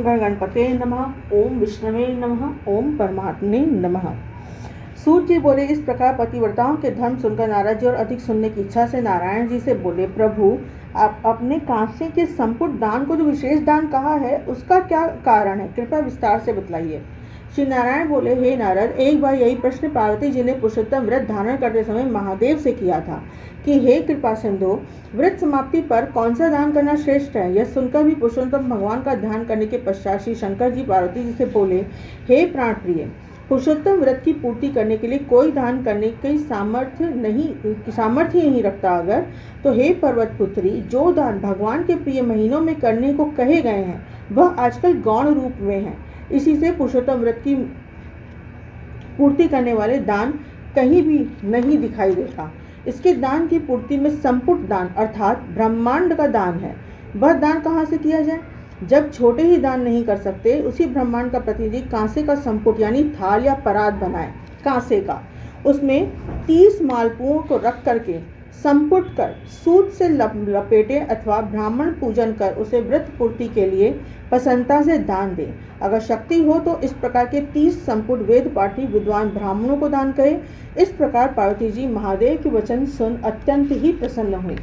ओम गणपते नमः, ओम विष्णवे नमः, ओम परमात्मने नमः। सूत जी बोले, इस प्रकार पतिव्रताओं के धर्म सुनकर नारद जी और अधिक सुनने की इच्छा से नारायण जी से बोले, प्रभु आप अपने कांसे के संपुट दान को जो विशेष दान कहा है उसका क्या कारण है, कृपया विस्तार से बतलाइए। श्री नारायण बोले, हे नारद, एक बार यही प्रश्न पार्वती जी ने पुरुषोत्तम व्रत धारण करते समय महादेव से किया था कि हे कृपा सिंधु, व्रत समाप्ति पर कौन सा दान करना श्रेष्ठ है। यह सुनकर भी पुरुषोत्तम भगवान का ध्यान करने के पश्चात श्री शंकर जी पार्वती जी से बोले, हे प्राण प्रिय, पुरुषोत्तम व्रत की पूर्ति करने के लिए कोई दान करने की सामर्थ्य नहीं रखता अगर, तो हे पर्वत पुत्री, जो दान भगवान के प्रिय महीनों में करने को कहे गए हैं वह आजकल गौण रूप में है। इसी से पुरुषोत्तम व्रत की पूर्ति करने वाले दान कहीं भी नहीं दिखाई देता। इसके दान की पूर्ति में संपुट दान अर्थात ब्रह्मांड का दान है। वह दान कहाँ से किया जाए? जब छोटे ही दान नहीं कर सकते, उसी ब्रह्मांड का प्रतिनिधि कांसे का संपुट यानी थाल या परात बनाए, कांसे का, उसमें 30 मालपुओं को रख करके संपुट कर सूत से लपेटे अथवा ब्राह्मण पूजन कर उसे व्रत पूर्ति के लिए प्रसन्नता से दान दे। अगर शक्ति हो तो इस प्रकार के 30 संपुट वेद पाठी विद्वान ब्राह्मणों को दान करे। इस प्रकार पार्वती जी महादेव के वचन सुन अत्यंत ही प्रसन्न हुई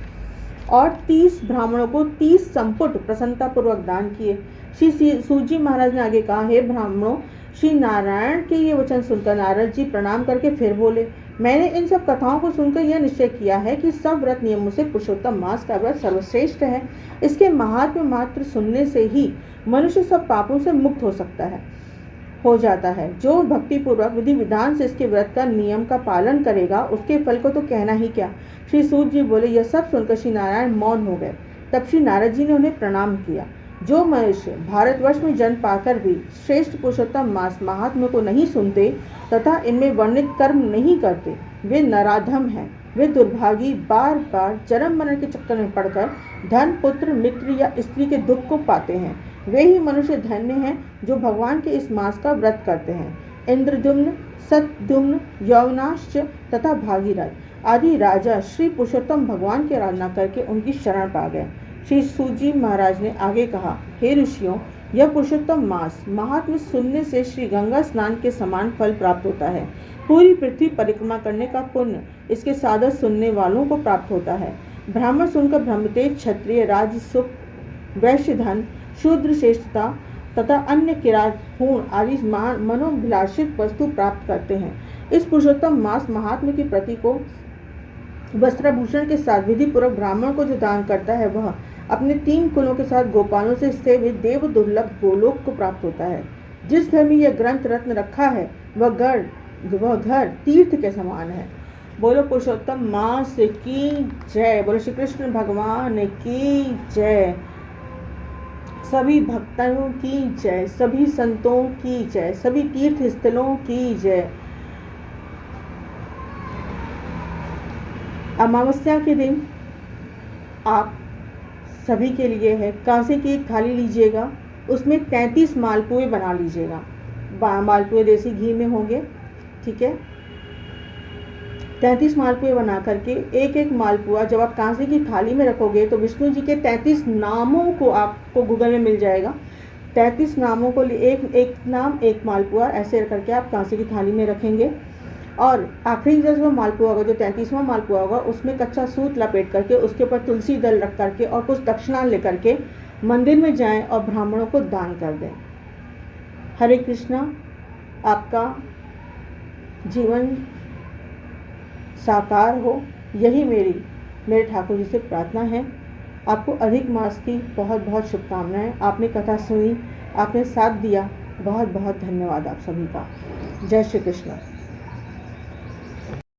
और 30 ब्राह्मणों को 30 संपुट प्रसन्नता पूर्वक दान किए। श्री सूजी महाराज ने आगे कहा, हे ब्राह्मणों, श्री नारायण के ये वचन सुनकर नारद जी प्रणाम करके फिर बोले, मैंने इन सब कथाओं को सुनकर यह निश्चय किया है कि सब व्रत नियमों से पुरुषोत्तम मास का व्रत सर्वश्रेष्ठ है। इसके महात्म्य मात्र सुनने से ही मनुष्य सब पापों से मुक्त हो जाता है। जो भक्ति पूर्वक विधि विधान से इसके व्रत का नियम का पालन करेगा उसके फल को तो कहना ही क्या। श्री सूत जी बोले, यह सब सुनकर श्री नारायण मौन हो गए। तब श्री नारद जी ने उन्हें प्रणाम किया। जो मनुष्य भारतवर्ष में जन्म पाकर भी श्रेष्ठ पुरुषोत्तम मास महात्म्य को नहीं सुनते तथा इनमें वर्णित कर्म नहीं करते, वे नराधम हैं। वे दुर्भागी बार बार जन्म मरण के चक्कर में पड़कर धन, पुत्र, मित्र या स्त्री के दुख को पाते हैं। वे ही मनुष्य धन्य हैं जो भगवान के इस मास का व्रत करते हैं। इंद्रद्युम्न, सत्यद्युम्न, यवनाश्च तथा भागीरथ आदि राजा श्री पुरुषोत्तम भगवान की आराधना करके उनकी शरण पा गए। श्री सूजी महाराज ने आगे कहा, हे ऋषियों, यह पुरुषोत्तम मास महात्म्य सुनने से श्री गंगा स्नान के समान फल प्राप्त होता है। पूरी पृथ्वी परिक्रमा करने का पुण्य इसके सादर सुनने वालों को प्राप्त होता है। ब्राह्मण सुनकर ब्रह्मतेज, क्षत्रिय राज सुख, वैश्य धन, शूद्र श्रेष्ठता तथा अन्य किरात, हूण आदि मनोभिलाषित वस्तु प्राप्त करते हैं। इस पुरुषोत्तम मास महात्म्य की प्रति को वस्त्राभूषण के साथ विधि पूर्वक ब्राह्मण को जो दान करता है वह अपने 3 कुलों के साथ गोपालों से सेवित देव दुर्लभ गोलोक को प्राप्त होता है। जिस घर में यह ग्रंथ रत्न रखा है वह घर तीर्थ के समान है। बोलो पुरुषोत्तम मास की जय। बोलो श्री कृष्ण भगवान की जय। सभी भक्तों की जय, सभी संतों की जय, सभी तीर्थ स्थलों की जय। अमावस्या के दिन आप सभी के लिए है, कांसे की एक थाली लीजिएगा, उसमें 33 मालपुए बना लीजिएगा। मालपुए देसी घी में होंगे, ठीक है। 33 मालपुए बना करके एक एक मालपुआ जब आप कांसे की थाली में रखोगे तो विष्णु जी के 33 नामों को आपको गूगल में मिल जाएगा। 33 नामों को एक नाम एक मालपुआ ऐसे करके आप कांसे की थाली में रखेंगे और आखिरी जो मालपुआ होगा, जो 33वां मालपुआ होगा, उसमें कच्चा सूत लपेट करके उसके ऊपर तुलसी दल रख करके और कुछ दक्षिणा लेकर के मंदिर में जाएं और ब्राह्मणों को दान कर दें। हरे कृष्णा। आपका जीवन साकार हो, यही मेरे ठाकुर जी से प्रार्थना है। आपको अधिक मास की बहुत बहुत शुभकामनाएं। आपने कथा सुनी, आपने साथ दिया, बहुत बहुत धन्यवाद आप सभी का। जय श्री कृष्ण।